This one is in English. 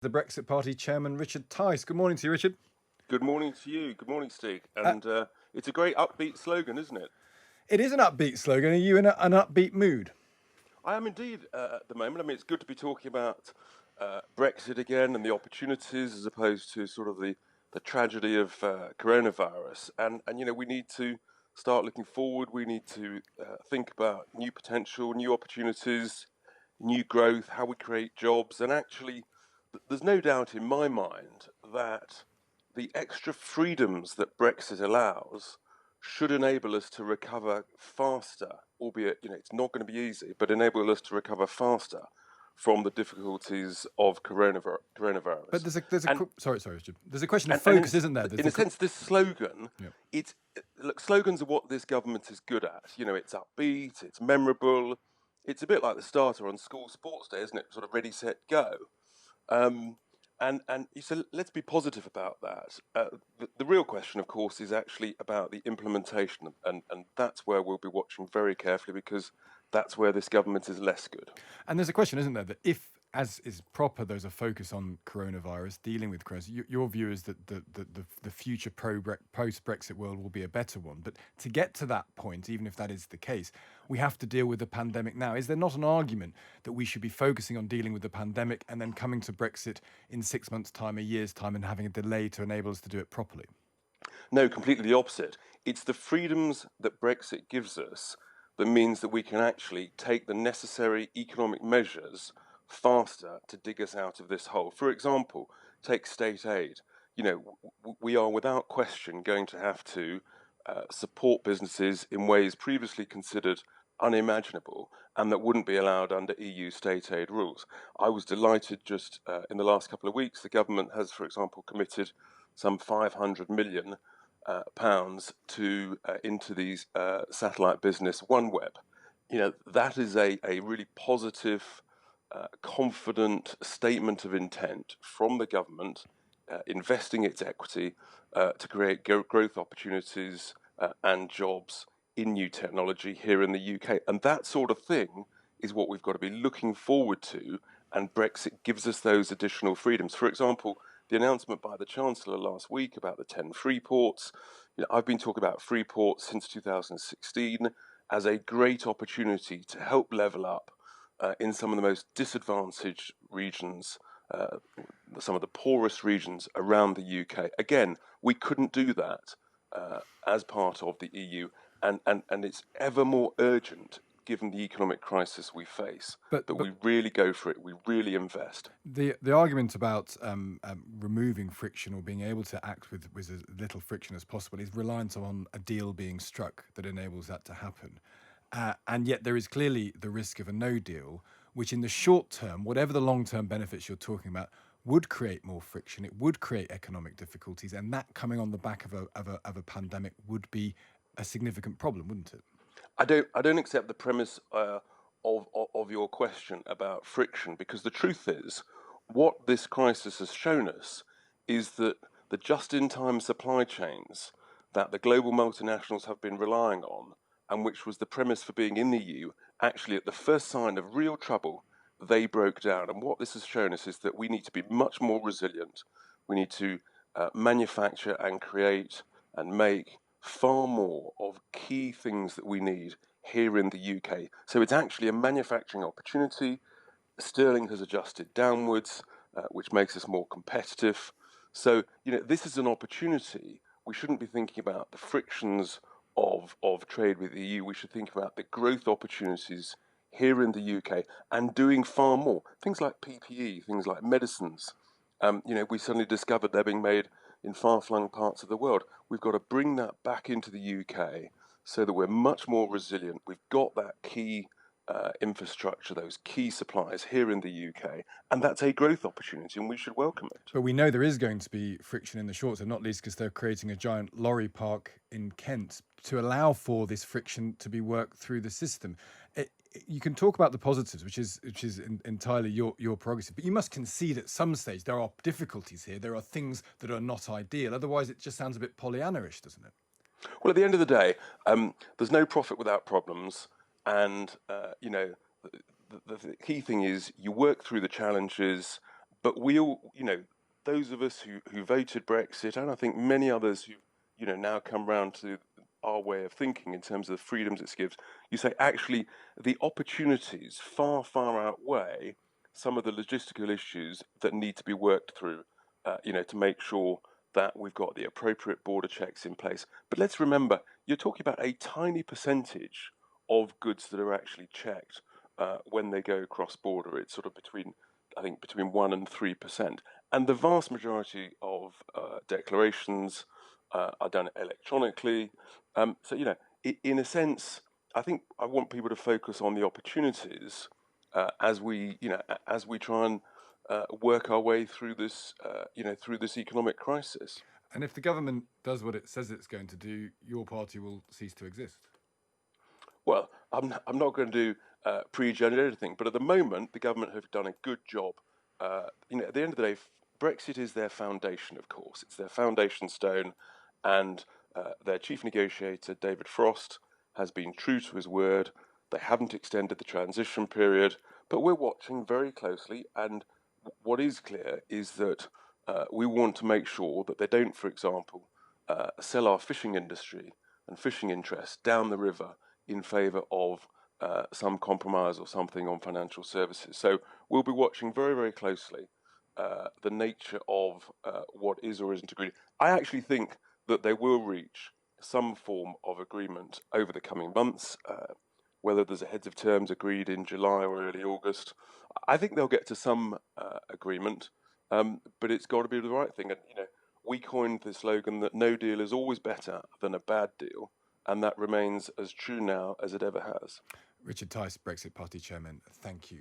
The Brexit Party chairman, Richard Tice. Good morning to you, Richard. Good morning to you. Good morning, Stig. And it's a great upbeat slogan, isn't it? It is an upbeat slogan. Are you in an upbeat mood? I am indeed at the moment. I mean, it's good to be talking about Brexit again and the opportunities as opposed to sort of the tragedy of coronavirus. And, we need to start looking forward. We need to think about new potential, new opportunities, new growth, how we create jobs. And actually, there's no doubt in my mind that the extra freedoms that Brexit allows should enable us to recover faster, albeit it's not going to be easy, but enable us to recover faster from the difficulties of coronavirus. But And sorry, Richard. There's a question of and focus, isn't there? in a sense, this slogan, Yeah. look, slogans are what this government is good at. It's upbeat, it's memorable. It's a bit like the starter on school sports day, isn't it? Sort of ready, set, go. And so let's be positive about that. The real question, of course, is actually about the implementation, and that's where we'll be watching very carefully, because that's where this government is less good. And there's a question, isn't there, that if, as is proper, there's a focus on coronavirus, dealing with coronavirus, your view is that the future post-Brexit world will be a better one. But to get to that point, even if that is the case, we have to deal with the pandemic now. Is there not an argument that we should be focusing on dealing with the pandemic and then coming to Brexit in 6 months' time, a year's time, and having a delay to enable us to do it properly? No, completely the opposite. It's the freedoms that Brexit gives us that means that we can actually take the necessary economic measures faster to dig us out of this hole. For example, take state aid. We are without question going to have to support businesses in ways previously considered unimaginable and that wouldn't be allowed under EU state aid rules. I was delighted just in the last couple of weeks, the government has, for example, committed some 500 million pounds to into these satellite business OneWeb. That is a really positive, confident statement of intent from the government, investing its equity to create growth opportunities and jobs in new technology here in the UK. And that sort of thing is what we've got to be looking forward to, and Brexit gives us those additional freedoms. For example, the announcement by the Chancellor last week about the 10 free ports. I've been talking about free ports since 2016 as a great opportunity to help level up in some of the most disadvantaged regions, some of the poorest regions around the UK. Again, we couldn't do that as part of the EU, and it's ever more urgent given the economic crisis we face, but we really go for it, we really invest. The argument about removing friction or being able to act with as little friction as possible is reliant on a deal being struck that enables that to happen. And yet there is clearly the risk of a no deal, which in the short term, whatever the long-term benefits you're talking about, would create more friction. It would create economic difficulties, and that coming on the back of a pandemic would be a significant problem, wouldn't it? I don't accept the premise of your question about friction, because the truth is, what this crisis has shown us is that the just-in-time supply chains that the global multinationals have been relying on, and which was the premise for being in the EU, actually at the first sign of real trouble, they broke down. And what this has shown us is that we need to be much more resilient. We need to manufacture and create and make far more of key things that we need here in the UK. So it's actually a manufacturing opportunity. Sterling has adjusted downwards, which makes us more competitive. So, this is an opportunity. We shouldn't be thinking about the frictions of trade with the EU. We should think about the growth opportunities here in the UK and doing far more. Things like PPE, things like medicines. We suddenly discovered they're being made in far-flung parts of the world. We've got to bring that back into the UK so that we're much more resilient. We've got that key infrastructure, those key supplies here in the UK, and that's a growth opportunity, and we should welcome it. But we know there is going to be friction in the short term, not least because they're creating a giant lorry park in Kent to allow for this friction to be worked through the system. You can talk about the positives, which is entirely your prerogative, but you must concede at some stage there are difficulties here. There are things that are not ideal. Otherwise, it just sounds a bit Pollyanna-ish, doesn't it? Well, at the end of the day, there's no profit without problems, and the key thing is you work through the challenges, But we all, those of us who voted Brexit, and I think many others who, now come round to our way of thinking in terms of the freedoms it gives, you say actually the opportunities far, far outweigh some of the logistical issues that need to be worked through, to make sure that we've got the appropriate border checks in place. But let's remember, you're talking about a tiny percentage of goods that are actually checked when they go cross border. It's sort of between 1% and 3%. And the vast majority of declarations are done electronically. So, in a sense, I think I want people to focus on the opportunities as we try and work our way through this economic crisis. And if the government does what it says it's going to do, your party will cease to exist. Well, I'm not going to prejudge anything, but at the moment, the government have done a good job. At the end of the day, Brexit is their foundation, of course. It's their foundation stone, and their chief negotiator, David Frost, has been true to his word. They haven't extended the transition period, but we're watching very closely, and what is clear is that we want to make sure that they don't, for example, sell our fishing industry and fishing interests down the river in favour of some compromise or something on financial services. So we'll be watching very, very closely the nature of what is or isn't agreed. I actually think that they will reach some form of agreement over the coming months, whether there's a heads of terms agreed in July or early August. I think they'll get to some agreement, but it's got to be the right thing. And we coined the slogan that no deal is always better than a bad deal, and that remains as true now as it ever has. Richard Tice, Brexit Party chairman, thank you.